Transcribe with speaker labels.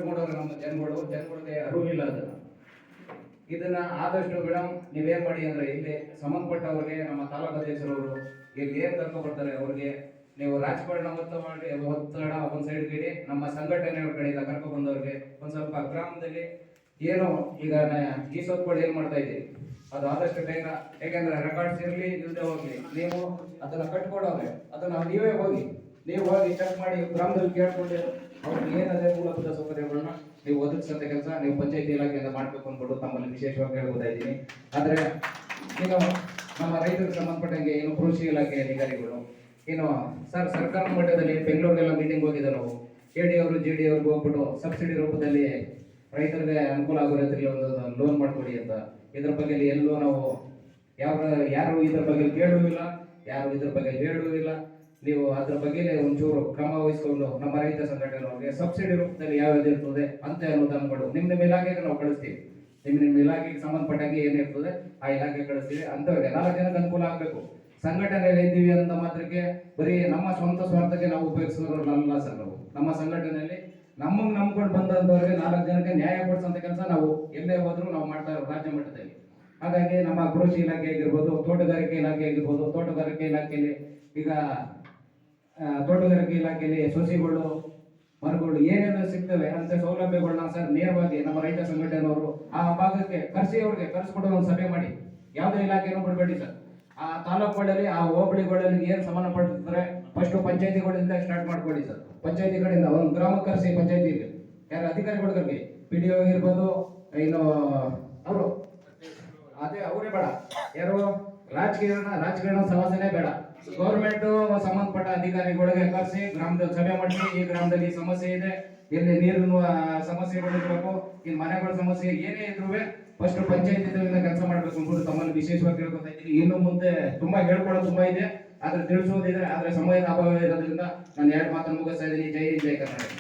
Speaker 1: ಕಳ್ಕೊಂಡವ್ರೆ ನಮ್ಮ ಜನಗಳಿಗೆ ಅರಿವಿಲ್ಲ ಅದನ್ನ. ಇದನ್ನ ಆದಷ್ಟು ಮೇಡಮ್ ನೀವೇನ್ ಮಾಡಿ ಅಂದ್ರೆ ಇಲ್ಲಿ ಸಂಬಂಧಪಟ್ಟವ್ರಿಗೆ ನಮ್ಮ ತಾಲೂಕು ಅಧ್ಯಕ್ಷರವರು ಇಲ್ಲಿ ಏನ್ ಕರ್ಕೊ ಬರ್ತಾರೆ ಅವ್ರಿಗೆ ನೀವು ರಾಜಕಾರಣ ಒತ್ತಡ ಒಂದ್ ಸೈಡ್ ಇಡಿ, ನಮ್ಮ ಸಂಘಟನೆಗಳ ಕಡೆಯಿಂದ ಕರ್ಕೊ ಬಂದವ್ರಿಗೆ ಒಂದ್ ಸ್ವಲ್ಪ ಗ್ರಾಮದಲ್ಲಿ ಏನು ಈಗ ಈ ಸೊತ್ತುಗಳು ಏನ್ ಮಾಡ್ತಾ ಇದ್ದೀವಿ ಅದು ಆದಷ್ಟು ಬೇಗ, ಯಾಕಂದ್ರೆ ರೆಕಾರ್ಡ್ಸ್ ಇರಲಿ ಇಲ್ಲದೆ ಹೋಗ್ಲಿ, ನೀವು ಅದನ್ನ ಕಟ್ಕೊಡೋದ್ರೆ ಅದನ್ನ ನೀವೇ ಹೋಗಿ ಚೆಕ್ ಮಾಡಿ ಗ್ರಾಮದಲ್ಲಿ ಕೇಳ್ಕೊಂಡು ಅವ್ರಿಗೆ ಏನದೇ ಮೂಲಭೂತ ಸೌಕರ್ಯಗಳನ್ನ ನೀವು ಒದಗಿಸಂತ ಕೆಲಸ ನೀವು ಪಂಚಾಯತಿ ಇಲಾಖೆಯಿಂದ ಮಾಡ್ಬೇಕು ಅಂದ್ಬಿಟ್ಟು ತಮ್ಮಲ್ಲಿ ವಿಶೇಷವಾಗಿ ಹೇಳ್ಬೋದಾ ಇದ್ದೀನಿ. ಆದ್ರೆ ಇನ್ನು ನಮ್ಮ ರೈತರಿಗೆ ಸಂಬಂಧಪಟ್ಟಂಗೆ ಏನು ಕೃಷಿ ಇಲಾಖೆ ಅಧಿಕಾರಿಗಳು ಏನು ಸರ್ ಸರ್ಕಾರ ಮಟ್ಟದಲ್ಲಿ ಬೆಂಗಳೂರಿಗೆಲ್ಲ ಮೀಟಿಂಗ್ ಹೋಗಿದ್ದೆ ನಾವು, KD ಅವರು JD ಅವ್ರಿಗೆ ಹೋಗ್ಬಿಟ್ಟು ಸಬ್ಸಿಡಿ ರೂಪದಲ್ಲಿ ರೈತರಿಗೆ ಅನುಕೂಲ ಆಗೋ ರೀತಿಯಲ್ಲಿ ಒಂದು ಲೋನ್ ಮಾಡ್ಕೊಡಿ ಅಂತ. ಇದ್ರ ಬಗ್ಗೆ ಎಲ್ಲೂ ನಾವು ಯಾರು ಇದ್ರ ಬಗ್ಗೆ ಕೇಳೂ ಇಲ್ಲ, ಯಾರು ಇದ್ರ ಬಗ್ಗೆ ಹೇಳೂ ಇಲ್ಲ. ನೀವು ಅದ್ರ ಬಗ್ಗೆ ಒಂಚೂರು ಕ್ರಮ ವಹಿಸ್ಕೊಂಡು ನಮ್ಮ ರೈತ ಸಂಘಟನೆಗಳಿಗೆ ಸಬ್ಸಿಡಿ ರೂಪದಲ್ಲಿ ಯಾವ್ದು ಇರ್ತದೆ ಅಂತ ಅನುದಾನಗಳು ನಿಮ್ಮ ಇಲಾಖೆಗೆ ನಾವು ಕಳಿಸ್ತೀವಿ. ನಿಮ್ಮ ಇಲಾಖೆಗೆ ಸಂಬಂಧಪಟ್ಟಂಗೆ ಏನಿರ್ತದೆ ಆ ಇಲಾಖೆ ಕಳಿಸ್ತೀವಿ. ಅಂತವ್ರಿಗೆ 4 ಜನಕ್ಕೆ ಅನುಕೂಲ ಆಗಬೇಕು. ಸಂಘಟನೆಯಲ್ಲಿ ಇದ್ದೀವಿ ಅಂತ ಮಾತ್ರಕ್ಕೆ ಬರೀ ನಮ್ಮ ಸ್ವಂತ ಸ್ವಾರ್ಥಕ್ಕೆ ನಾವು ಉಪಯೋಗಿಸೋರಲ್ಲ ಸರ್. ನಾವು ನಮ್ಮ ಸಂಘಟನೆಯಲ್ಲಿ ನಮಗೆ ನಂಬ್ಕೊಂಡು ಬಂದಂತವ್ರಿಗೆ 4 ಜನಕ್ಕೆ ನ್ಯಾಯ ಕೊಡಿಸೋಂಥ ಕೆಲಸ ನಾವು ಎಲ್ಲೇ ಹೋದ್ರೂ ನಾವು ಮಾಡ್ತಾ ಇರೋ ರಾಜ್ಯ ಮಟ್ಟದಲ್ಲಿ. ಹಾಗಾಗಿ ನಮ್ಮ ಕೃಷಿ ಇಲಾಖೆ ಆಗಿರ್ಬೋದು, ತೋಟಗಾರಿಕೆ ಇಲಾಖೆ ಆಗಿರ್ಬೋದು, ತೋಟಗಾರಿಕೆ ಇಲಾಖೆಯಲ್ಲಿ ಈಗ ತೋಟಗಾರಿಕೆ ಇಲಾಖೆಯಲ್ಲಿ ಸಸಿಗಳು ಮರಗಳು ಏನೇನು ಸಿಗ್ತವೆ ಅಂತ ಸೌಲಭ್ಯಗಳನ್ನ ಸರ್ ನೇರವಾಗಿ ನಮ್ಮ ರೈತ ಸಂಘಟನೆಯವರು ಆ ಭಾಗಕ್ಕೆ ಅವ್ರಿಗೆ ಕರೆಸ್ಬಿಟ್ಟು ಒಂದು ಸಭೆ ಮಾಡಿ, ಯಾವುದೇ ಇಲಾಖೆನೂ ಬಿಡಬೇಡಿ ಸರ್. ಆ ತಾಲೂಕುಗಳಲ್ಲಿ ಆ ಹೋಬಳಿಗಳಲ್ಲಿ ಏನು ಸಂಬಂಧಪಟ್ಟಿರ್ತಾರೆ ಫಸ್ಟ್ ಪಂಚಾಯತಿಗಳಿಂದ ಸ್ಟಾರ್ಟ್ ಮಾಡ್ಕೊಳ್ಳಿ ಸರ್. ಪಂಚಾಯತಿಗಳಿಂದ ಒಂದು ಗ್ರಾಮಕ್ಕೆ ಕರೆಸಿ, ಪಂಚಾಯತಿಗೆ ಯಾರು ಅಧಿಕಾರಿಗಳು ಕರ್ಗಿ, PDO ಆಗಿರ್ಬೋದು, ಇನ್ನು ಅವರು ಅದೇ ಅವರೇ ಬೇಡ, ಯಾರು ರಾಜಕೀಯ ಸಮಸ್ಯೆನೇ ಬೇಡ, ಗೌರ್ಮೆಂಟ್ ಸಂಬಂಧಪಟ್ಟ ಅಧಿಕಾರಿಗಳಿಗೆ ಕರೆಸಿ ಗ್ರಾಮದಲ್ಲಿ ಸಭೆ ಮಾಡಿಸಿ, ಈ ಗ್ರಾಮದಲ್ಲಿ ಸಮಸ್ಯೆ ಇದೆ, ಇಲ್ಲಿ ನೀರಿನ ಸಮಸ್ಯೆಗಳಿರ್ಬೇಕು, ಈ ಮನೆಗಳ ಸಮಸ್ಯೆ ಏನೇ ಇದ್ರು ಫಸ್ಟ್ ಪಂಚಾಯತಿಗಳಿಂದ ಕೆಲಸ ಮಾಡ್ಬೇಕು ಅಂದ್ಬಿಟ್ಟು ತಮ್ಮಲ್ಲಿ ವಿಶೇಷವಾಗಿ ಹೇಳ್ಕೊತಾ ಇದ್ದೀನಿ. ಇನ್ನು ಮುಂದೆ ತುಂಬಾ ಹೇಳ್ಕೊಳ್ಳೋದು ತುಂಬಾ ಇದೆ, ಆದ್ರೆ ತಿಳಿಸೋದಿದೆ, ಆದ್ರೆ ಸಮಯದ ಅಭಾವ ಇರೋದ್ರಿಂದ ನಾನು 2 ಮಾತನ್ನು ಮುಗಿಸ್ತಾ ಇದ್ದೀನಿ. ಜೈ ಹಿಂದ್, ಜೈ ಕರ್ನಾಟಕ.